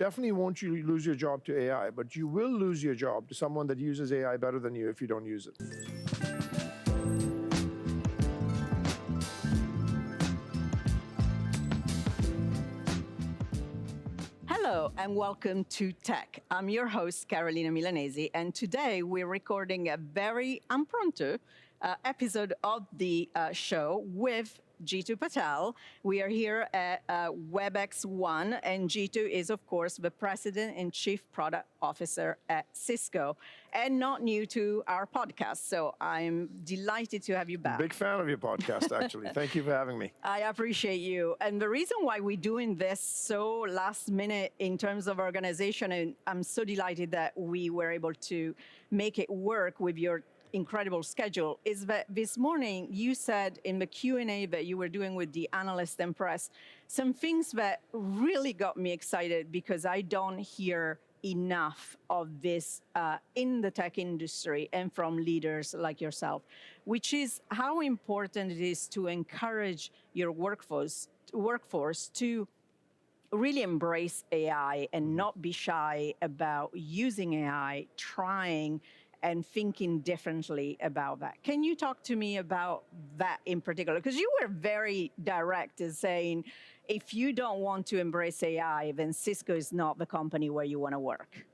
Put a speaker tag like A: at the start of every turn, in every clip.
A: definitely won't you lose your job to AI, but you will lose your job to someone that uses AI better than you if you don't use it.
B: Hello and welcome to TEQ. I'm your host, Carolina Milanesi, and today we're recording a very impromptu episode of the show with Jeetu Patel. We are here at Webex One, and Jeetu is, of course, the President and Chief Product Officer at Cisco, and not new to our podcast. So I'm delighted to have you back.
A: Big fan of your podcast, actually. Thank you for having me.
B: I appreciate you. And the reason why we're doing this so last minute in terms of organization, and I'm so delighted that we were able to make it work with your incredible schedule, is that this morning you said in the Q&A that you were doing with the analyst and press some things that really got me excited, because I don't hear enough of this in the tech industry and from leaders like yourself, which is how important it is to encourage your workforce to really embrace AI and not be shy about using AI, trying and thinking differently about that. Can you talk to me about that in particular? Because you were very direct in saying, if you don't want to embrace AI, then Cisco is not the company where you want to work.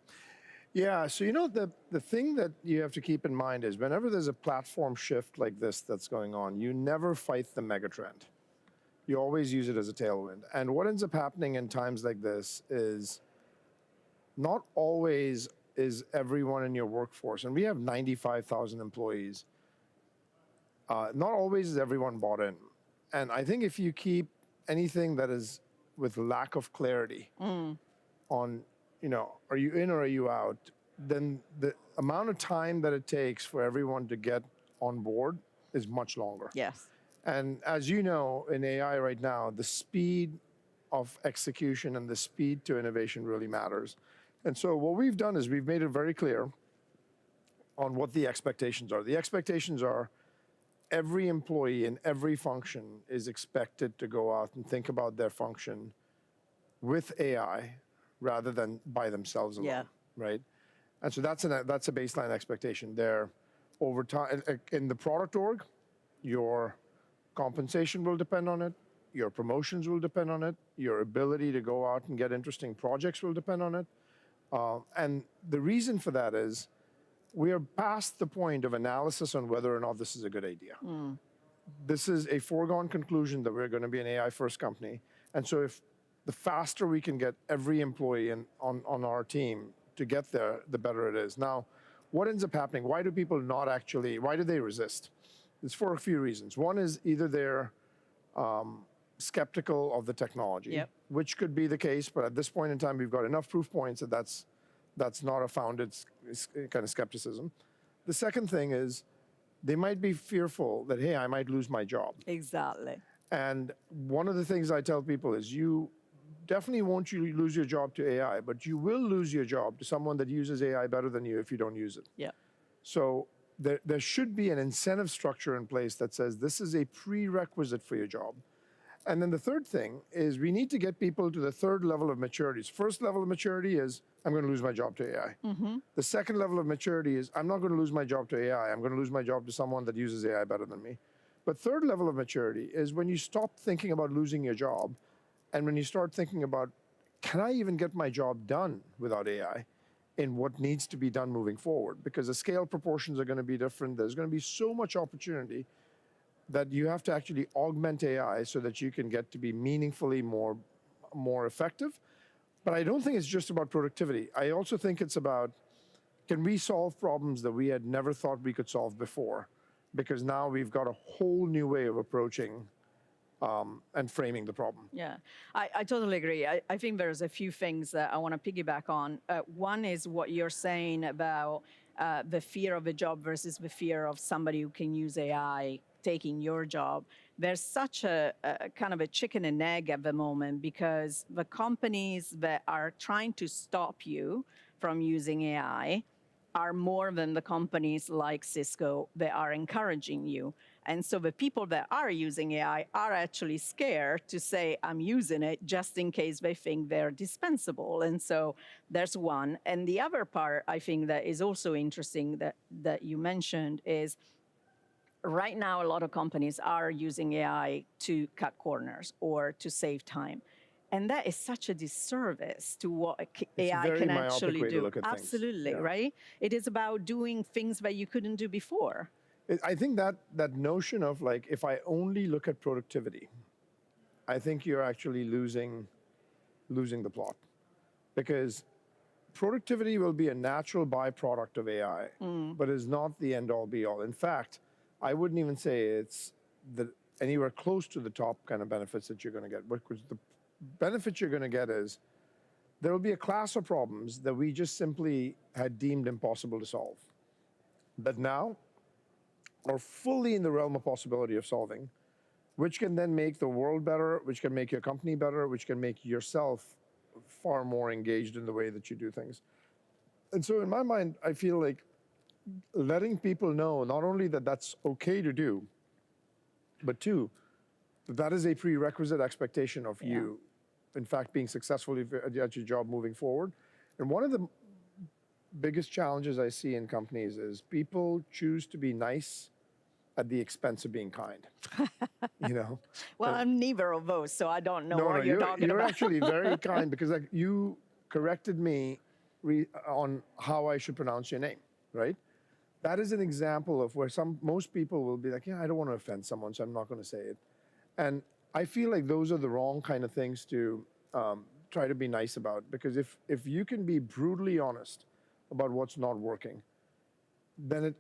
A: Yeah, so the thing that you have to keep in mind is whenever there's a platform shift like this that's going on, you never fight the megatrend. You always use it as a tailwind. And what ends up happening in times like this is not always is everyone in your workforce, and we have 95,000 employees, not always is everyone bought in. And I think if you keep anything that is with lack of clarity on, are you in or are you out, then the amount of time that it takes for everyone to get on board is much longer.
B: Yes.
A: And as you know, in AI right now, the speed of execution and the speed to innovation really matters. And so what we've done is we've made it very clear on what the expectations are. The expectations are every employee in every function is expected to go out and think about their function with AI rather than by themselves alone, right? And so that's a baseline expectation there. Over time, in the product org, your compensation will depend on it, your promotions will depend on it, your ability to go out and get interesting projects will depend on it. And the reason for that is we are past the point of analysis on whether or not this is a good idea. This is a foregone conclusion that we're going to be an AI-first company. And so if the faster we can get every employee on our team to get there, the better it is. Now, what ends up happening? Why do people why do they resist? It's for a few reasons. One is either they're skeptical of the technology, which could be the case, but at this point in time, we've got enough proof points that that's not a founded kind of skepticism. The second thing is they might be fearful that, hey, I might lose my job.
B: Exactly.
A: And one of the things I tell people is you definitely won't lose your job to AI, but you will lose your job to someone that uses AI better than you if you don't use it.
B: Yeah.
A: So there should be an incentive structure in place that says this is a prerequisite for your job. And then the third thing is we need to get people to the third level of maturity. First level of maturity is I'm going to lose my job to AI. The second level of maturity is I'm not going to lose my job to AI. I'm going to lose my job to someone that uses AI better than me. But third level of maturity is when you stop thinking about losing your job and when you start thinking about, can I even get my job done without AI in what needs to be done moving forward? Because the scale proportions are going to be different. There's going to be so much opportunity that you have to actually augment AI so that you can get to be meaningfully more effective. But I don't think it's just about productivity. I also think it's about, can we solve problems that we had never thought we could solve before? Because now we've got a whole new way of approaching and framing the problem.
B: Yeah, I totally agree. I think there's a few things that I want to piggyback on. One is what you're saying about the fear of a job versus the fear of somebody who can use AI taking your job. There's such a kind of a chicken and egg at the moment, because the companies that are trying to stop you from using AI are more than the companies like Cisco that are encouraging you. And so the people that are using AI are actually scared to say, I'm using it, just in case they think they're dispensable. And so there's one. And the other part I think that is also interesting that you mentioned is, right now, a lot of companies are using AI to cut corners or to save time. And that is such a disservice to what AI
A: very
B: can
A: myopic
B: actually
A: way to
B: do.
A: look at things.
B: Absolutely,
A: Yeah.
B: right? It is about doing things that you couldn't do before.
A: I think that notion of like, if I only look at productivity, I think you're actually losing the plot, because productivity will be a natural byproduct of AI, but is not the end all be all. In fact, I wouldn't even say it's anywhere close to the top kind of benefits that you're going to get. Because the benefits you're going to get is there will be a class of problems that we just simply had deemed impossible to solve, but now are fully in the realm of possibility of solving, which can then make the world better, which can make your company better, which can make yourself far more engaged in the way that you do things. And so in my mind, I feel like letting people know not only that that's okay to do, but two, that is a prerequisite expectation of you, in fact, being successful at your job moving forward. And one of the biggest challenges I see in companies is people choose to be nice at the expense of being kind. You know?
B: Well, I'm neither of those, so I don't know
A: No,
B: what you're talking
A: you're
B: about.
A: actually very kind, because like you corrected me on how I should pronounce your name, right? That is an example of where most people will be like, yeah, I don't want to offend someone, so I'm not going to say it. And I feel like those are the wrong kind of things to try to be nice about, because if you can be brutally honest about what's not working, then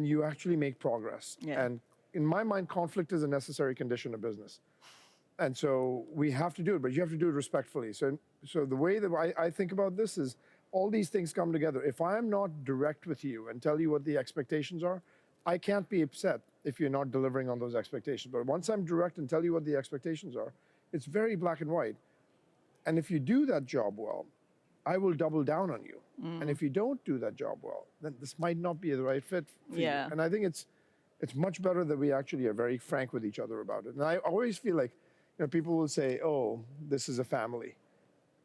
A: you actually make progress.
B: Yeah.
A: And in my mind, conflict is a necessary condition of business. And so we have to do it, but you have to do it respectfully. So the way that I think about this is all these things come together. If I'm not direct with you and tell you what the expectations are, I can't be upset if you're not delivering on those expectations. But once I'm direct and tell you what the expectations are, it's very black and white. And if you do that job well, I will double down on you. And if you don't do that job well, then this might not be the right fit for you. And I think it's much better that we actually are very frank with each other about it. And I always feel like, people will say, oh, this is a family.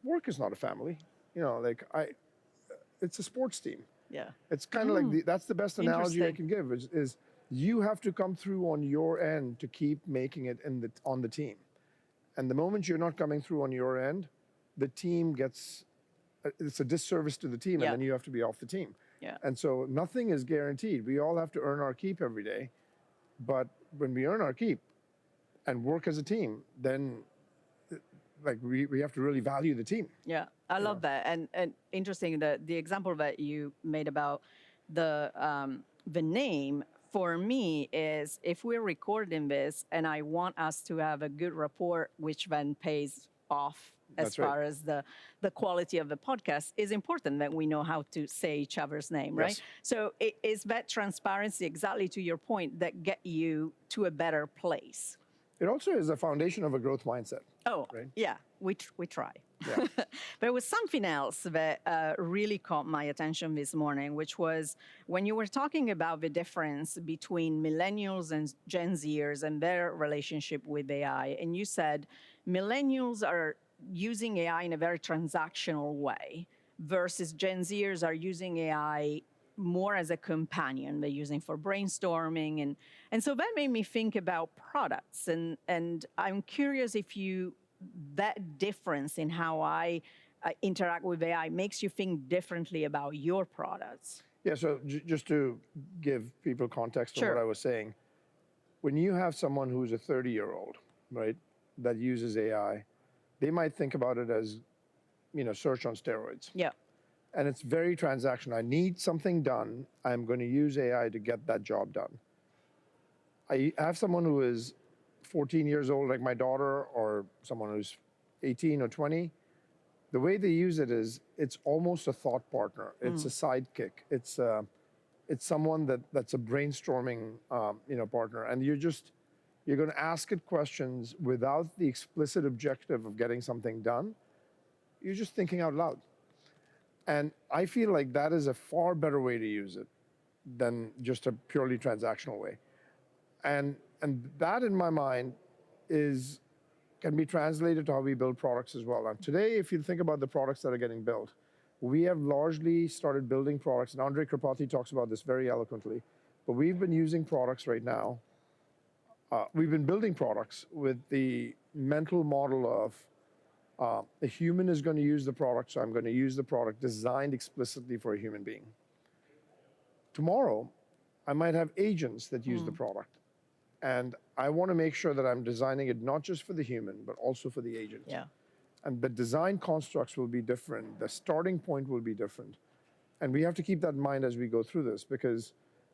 A: Work is not a family. Like it's a sports team.
B: Yeah.
A: It's kind of like that's the best analogy I can give is you have to come through on your end to keep making it on the team. And the moment you're not coming through on your end, the team it's a disservice to the team, and then you have to be off the team.
B: Yeah.
A: And so nothing is guaranteed. We all have to earn our keep every day. But when we earn our keep and work as a team, then like we have to really value the team.
B: Yeah, I love that. And interesting, the example that you made about the name, for me, is if we're recording this and I want us to have a good rapport, which then pays off as far as the quality of the podcast, is important that we know how to say each other's name, right? So is that transparency, exactly to your point, that get you to a better place?
A: It also is a foundation of a growth mindset.
B: Oh,
A: right?
B: Yeah, we try.
A: Yeah.
B: There was something else that really caught my attention this morning, which was when you were talking about the difference between millennials and Gen Zers and their relationship with AI. And you said millennials are using AI in a very transactional way versus Gen Zers are using AI more as a companion. They're using for brainstorming. And so that made me think about products. And I'm curious if that difference in how I interact with AI makes you think differently about your products.
A: Yeah, so just to give people context on what I was saying, when you have someone who's a 30-year-old, right, that uses AI, they might think about it as, search on steroids.
B: Yeah.
A: And it's very transactional. I need something done. I'm going to use AI to get that job done. I have someone who is 14 years old, like my daughter, or someone who's 18 or 20. The way they use it is it's almost a thought partner. It's a sidekick. It's someone that's a brainstorming partner. And you're going to ask it questions without the explicit objective of getting something done. You're just thinking out loud. And I feel like that is a far better way to use it than just a purely transactional way. And that, in my mind, can be translated to how we build products as well. Now, today, if you think about the products that are getting built, we have largely started building products, and Andre Kripathi talks about this very eloquently, but we've been using products right now. We've been building products with the mental model of a human is going to use the product, so I'm going to use the product designed explicitly for a human being. Tomorrow, I might have agents that use the product. And I want to make sure that I'm designing it not just for the human, but also for the agent.
B: Yeah.
A: And the design constructs will be different. The starting point will be different. And we have to keep that in mind as we go through this, because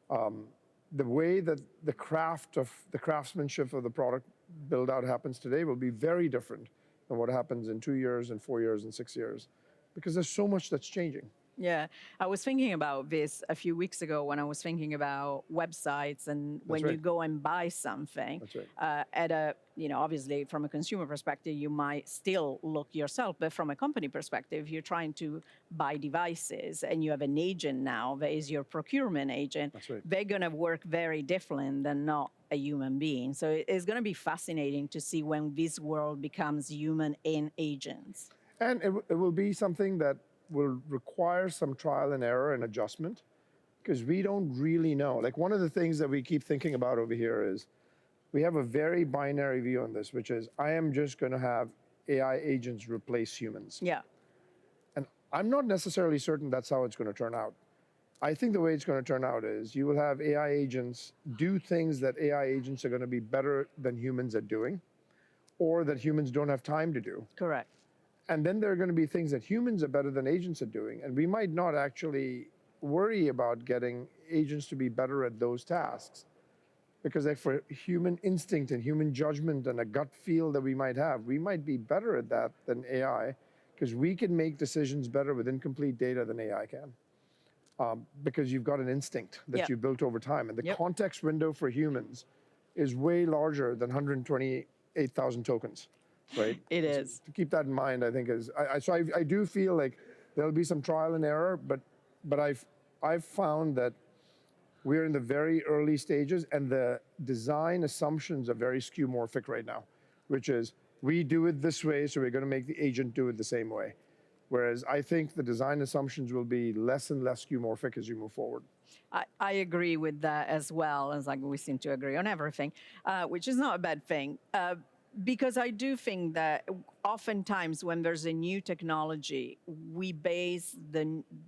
A: the way that the craftsmanship of the product build out happens today will be very different than what happens in 2 years and 4 years and 6 years, because there's so much that's changing.
B: Yeah, I was thinking about this a few weeks ago when I was thinking about websites and when you go and buy something.
A: That's right.
B: At a, obviously from a consumer perspective, you might still look yourself, but from a company perspective, you're trying to buy devices and you have an agent now that is your procurement agent.
A: That's right.
B: They're going to work very different than not a human being. So it's going to be fascinating to see when this world becomes human in agents.
A: And it will be something that will require some trial and error and adjustment, because we don't really know. Like, one of the things that we keep thinking about over here is we have a very binary view on this, which is I am just going to have AI agents replace humans.
B: Yeah.
A: And I'm not necessarily certain that's how it's going to turn out. I think the way it's going to turn out is you will have AI agents do things that AI agents are going to be better than humans at doing, or that humans don't have time to do.
B: Correct.
A: And then there are going to be things that humans are better than agents at doing. And we might not actually worry about getting agents to be better at those tasks. Because like for human instinct and human judgment and a gut feel that we might have, we might be better at that than AI, because we can make decisions better with incomplete data than AI can. Because you've got an instinct that you've built over time. And the context window for humans is way larger than 128,000 tokens. Right?
B: It is.
A: So to keep that in mind, I think I do feel like there'll be some trial and error, but I've found that we're in the very early stages, and the design assumptions are very skeuomorphic right now, which is we do it this way, so we're going to make the agent do it the same way. Whereas I think the design assumptions will be less and less skeuomorphic as you move forward.
B: I agree with that as well. It's like we seem to agree on everything, which is not a bad thing. Because I do think that oftentimes when there's a new technology, we base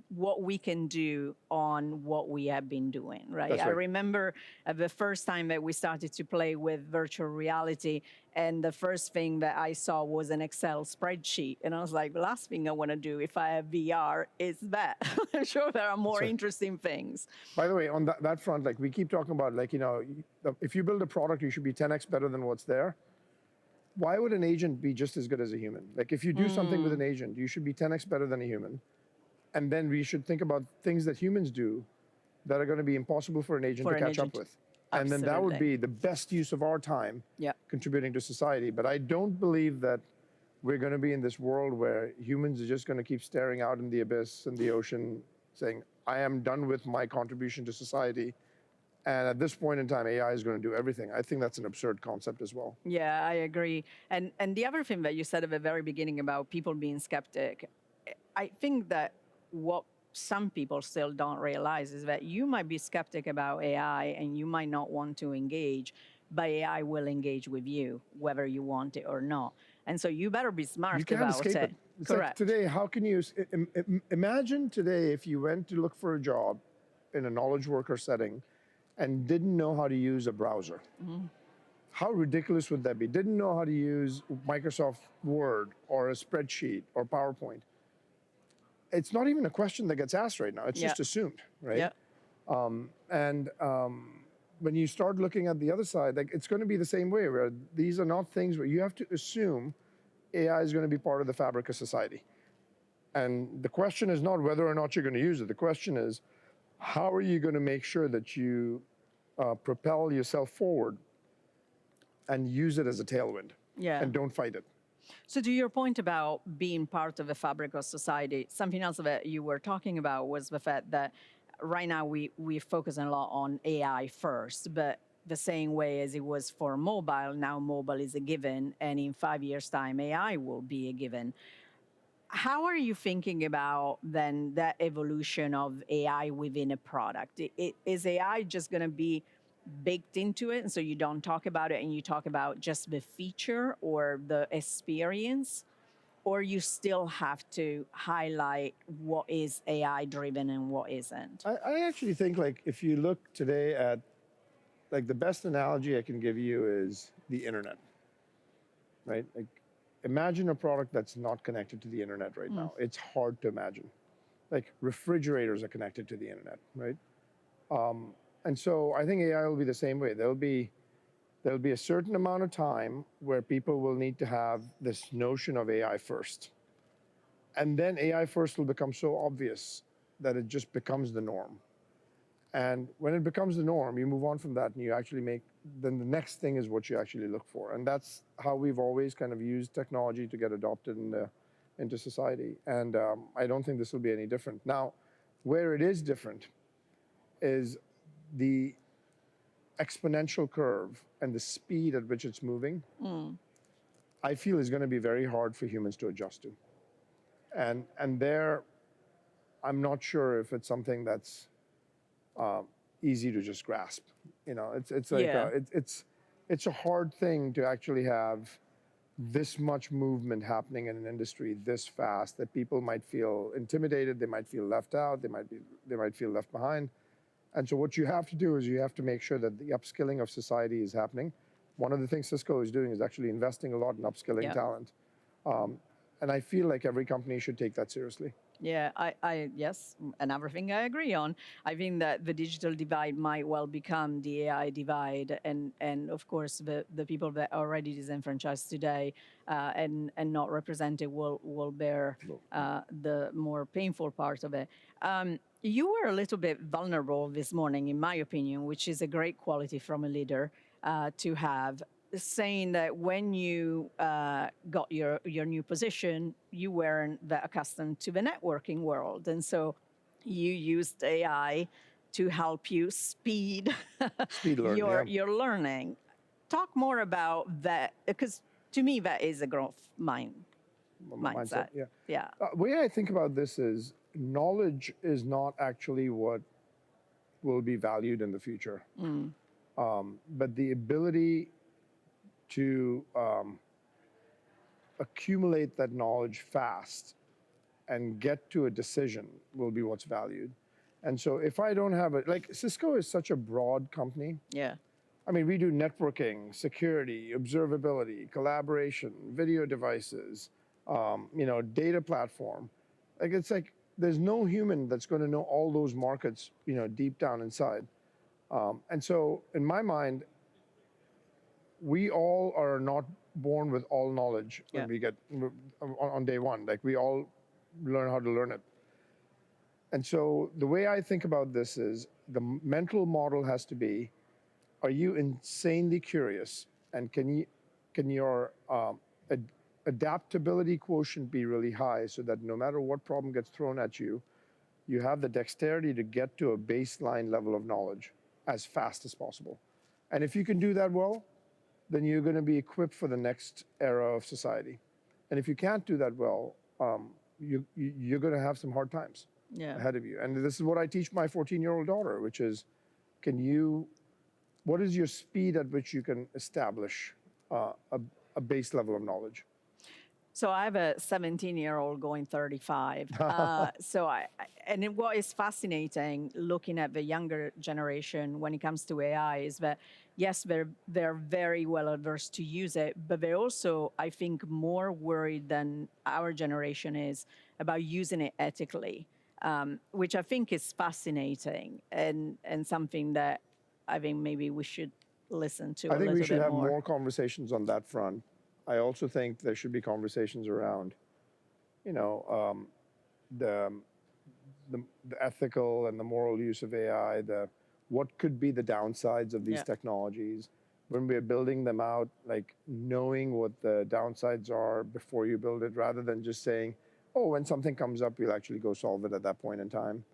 B: what we can do on what we have been doing, right?
A: That's right.
B: I remember the first time that we started to play with virtual reality, and the first thing that I saw was an Excel spreadsheet. And I was like, the last thing I want to do if I have VR is that. I'm sure there are more interesting things.
A: By the way, on that front, like we keep talking about, like, if you build a product, you should be 10x better than what's there. Why would an agent be just as good as a human? Like, if you do something with an agent, you should be 10x better than a human. And then we should think about things that humans do that are going to be impossible for an agent to catch up with. And then that would be the best use of our time contributing to society. But I don't believe that we're going to be in this world where humans are just going to keep staring out in the abyss and the ocean saying, I am done with my contribution to society. And at this point in time, AI is going to do everything. I think that's an absurd concept as well.
B: Yeah, I agree. And the other thing that you said at the very beginning about people being skeptic, I think that what some people still don't realize is that you might be skeptic about AI and you might not want to engage, but AI will engage with you, whether you want it or not. And so you better be smart about it.
A: It's
B: Correct.
A: Like today, how can you imagine today if you went to look for a job in a knowledge worker setting and didn't know how to use a browser? How ridiculous would that be? Didn't know how to use Microsoft Word or a spreadsheet or PowerPoint. It's not even a question that gets asked right now. It's just assumed, right? When you start looking at the other side, like, it's going to be the same way, where these are not things where you have to assume AI is going to be part of the fabric of society. And the question is not whether or not you're going to use it. The question is, how are you going to make sure that you propel yourself forward and use it as a tailwind and don't fight it?
B: So to your point about being part of the fabric of society, something else that you were talking about was the fact that right now we focus a lot on AI first, but the same way as it was for mobile. Now mobile is a given, and in 5 years' time, AI will be a given. How are you thinking about then that evolution of AI within a product? Is AI just going to be baked into it, and so you don't talk about it and you talk about just the feature or the experience? Or you still have to highlight what is AI driven and what isn't?
A: I actually think like if you look today at like the best analogy I can give you is the internet, right? Like imagine a product that's not connected to the internet right now. It's hard to imagine. Like refrigerators are connected to the internet, right? And so I think AI will be the same way. There'll be a certain amount of time where people will need to have this notion of AI first. And then AI first will become so obvious that it just becomes the norm. And when it becomes the norm, you move on from that and you actually then the next thing is what you actually look for. And that's how we've always kind of used technology to get adopted into society. And I don't think this will be any different. Now, where it is different is the exponential curve and the speed at which it's moving, I feel is going to be very hard for humans to adjust to. And there, I'm not sure if it's something that's easy to just grasp. You know, it's like it's a hard thing to actually have this much movement happening in an industry this fast that people might feel intimidated, they might feel left out, they might feel left behind. And so what you have to do is you have to make sure that the upskilling of society is happening. One of the things Cisco is doing is actually investing a lot in upskilling talent. And I feel like every company should take that seriously.
B: Yeah, yes, another thing I agree on. I think that the digital divide might well become the AI divide, and of course the people that are already disenfranchised today and not represented will bear the more painful part of it. You were a little bit vulnerable this morning, in my opinion, which is a great quality from a leader to have, saying that when you got your new position, you weren't that accustomed to the networking world. And so you used AI to help you speed your learning. Talk more about that, because to me, that is a growth mindset.
A: Yeah. The way I think about this is knowledge is not actually what will be valued in the future, but the ability to accumulate that knowledge fast and get to a decision will be what's valued. And so if I don't have it, like Cisco is such a broad company.
B: Yeah.
A: I mean, we do networking, security, observability, collaboration, video devices, data platform. Like it's like there's no human that's going to know all those markets, deep down inside. And so in my mind, we all are not born with all knowledge when we get on day one. Like we all learn how to learn it. And so the way I think about this is the mental model has to be, are you insanely curious? And can your adaptability quotient be really high so that no matter what problem gets thrown at you, you have the dexterity to get to a baseline level of knowledge as fast as possible. And if you can do that well, then you're going to be equipped for the next era of society. And if you can't do that well, you're going to have some hard times ahead of you. And this is what I teach my 14-year-old daughter, which is, what is your speed at which you can establish a base level of knowledge?
B: So I have a 17-year-old going 35. And what is fascinating looking at the younger generation when it comes to AI is that, yes, they're very well averse to use it, but they're also, I think, more worried than our generation is about using it ethically, which I think is fascinating and something that I think maybe we should listen to a little bit more.
A: I think we should have more conversations on that front. I also think there should be conversations around, the ethical and the moral use of AI, what could be the downsides of these technologies. When we're building them out, like knowing what the downsides are before you build it, rather than just saying, oh, when something comes up, we'll actually go solve it at that point in time.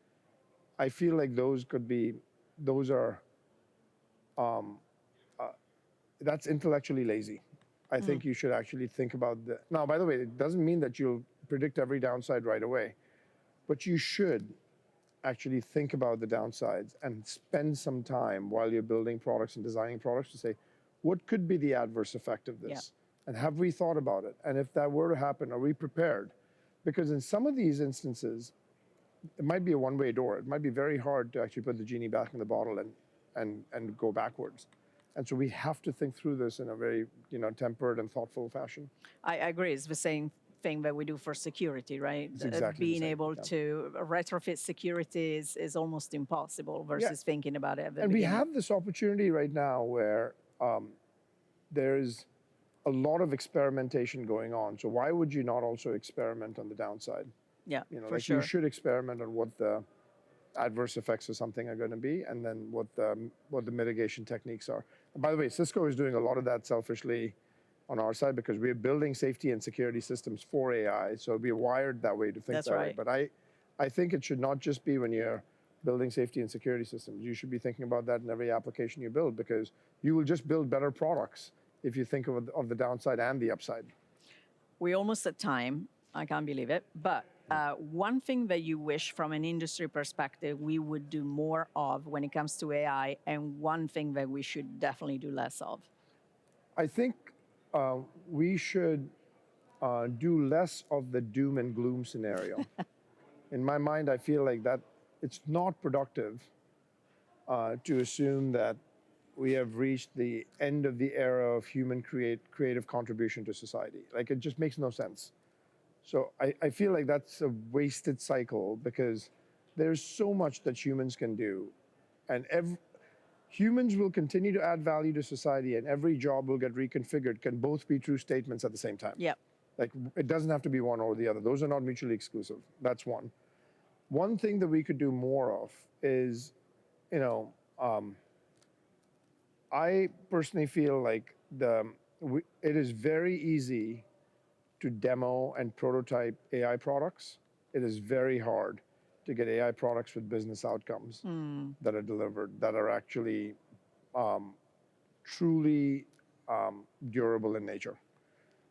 A: I feel like those are that's intellectually lazy. I think you should actually think about the. Now, by the way, it doesn't mean that you'll predict every downside right away, but you should actually think about the downsides and spend some time while you're building products and designing products to say, what could be the adverse effect of this? And have we thought about it? And if that were to happen, are we prepared? Because in some of these instances, it might be a one-way door. It might be very hard to actually put the genie back in the bottle and go backwards. And so we have to think through this in a very, tempered and thoughtful fashion.
B: I agree. It's the same thing that we do for security, right?
A: It's exactly the
B: Being
A: same,
B: able
A: yeah.
B: to retrofit security is almost impossible versus thinking about it at the
A: And we
B: beginning.
A: have this opportunity right now where there's a lot of experimentation going on. So why would you not also experiment on the downside?
B: Yeah, for
A: like
B: sure.
A: you should experiment on what the adverse effects of something are going to be, and then what the mitigation techniques are. And by the way, Cisco is doing a lot of that selfishly on our side because we're building safety and security systems for AI. So we're wired that way to think
B: That's
A: that
B: right.
A: way. But I think it should not just be when you're building safety and security systems. You should be thinking about that in every application you build, because you will just build better products if you think of the downside and the upside.
B: We're almost at time. I can't believe it. But one thing that you wish from an industry perspective we would do more of when it comes to AI, and one thing that we should definitely do less of?
A: I think we should do less of the doom and gloom scenario. In my mind, I feel like that it's not productive to assume that we have reached the end of the era of human creative contribution to society. Like, it just makes no sense. So I feel like that's a wasted cycle, because there's so much that humans can do. And humans will continue to add value to society, and every job will get reconfigured can both be true statements at the same time.
B: Yeah.
A: Like, it doesn't have to be one or the other. Those are not mutually exclusive. That's one. One thing that we could do more of is, I personally feel like it is very easy to demo and prototype AI products. It is very hard to get AI products with business outcomes that are delivered, that are actually truly durable in nature.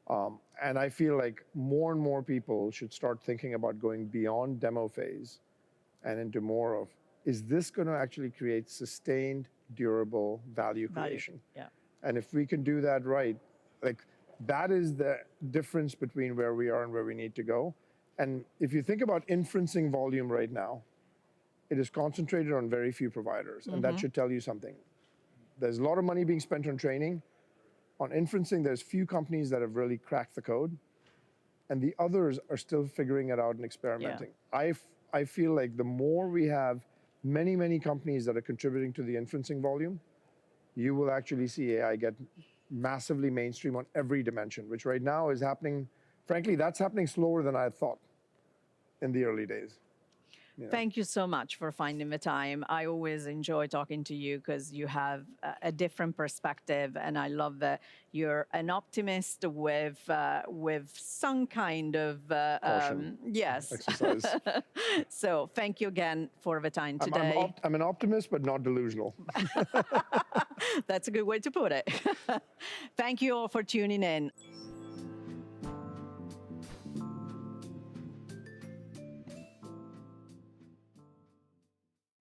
A: And I feel like more and more people should start thinking about going beyond demo phase and into more of, is this going to actually create sustained, durable value creation?
B: Yeah.
A: And if we can do that right, like, that is the difference between where we are and where we need to go. And if you think about inferencing volume right now, it is concentrated on very few providers, and that should tell you something. There's a lot of money being spent on training. On inferencing, there's few companies that have really cracked the code, and the others are still figuring it out and experimenting. I feel like the more we have many companies that are contributing to the inferencing volume, you will actually see AI get massively mainstream on every dimension, which right now is happening. Frankly, that's happening slower than I had thought in the early days.
B: Thank you so much for finding the time. I always enjoy talking to you because you have a different perspective, and I love that you're an optimist with some kind of
A: Caution.
B: yes
A: Exercise.
B: So thank you again for the time today.
A: I'm an optimist, but not delusional.
B: That's a good way to put it. Thank you all for tuning in.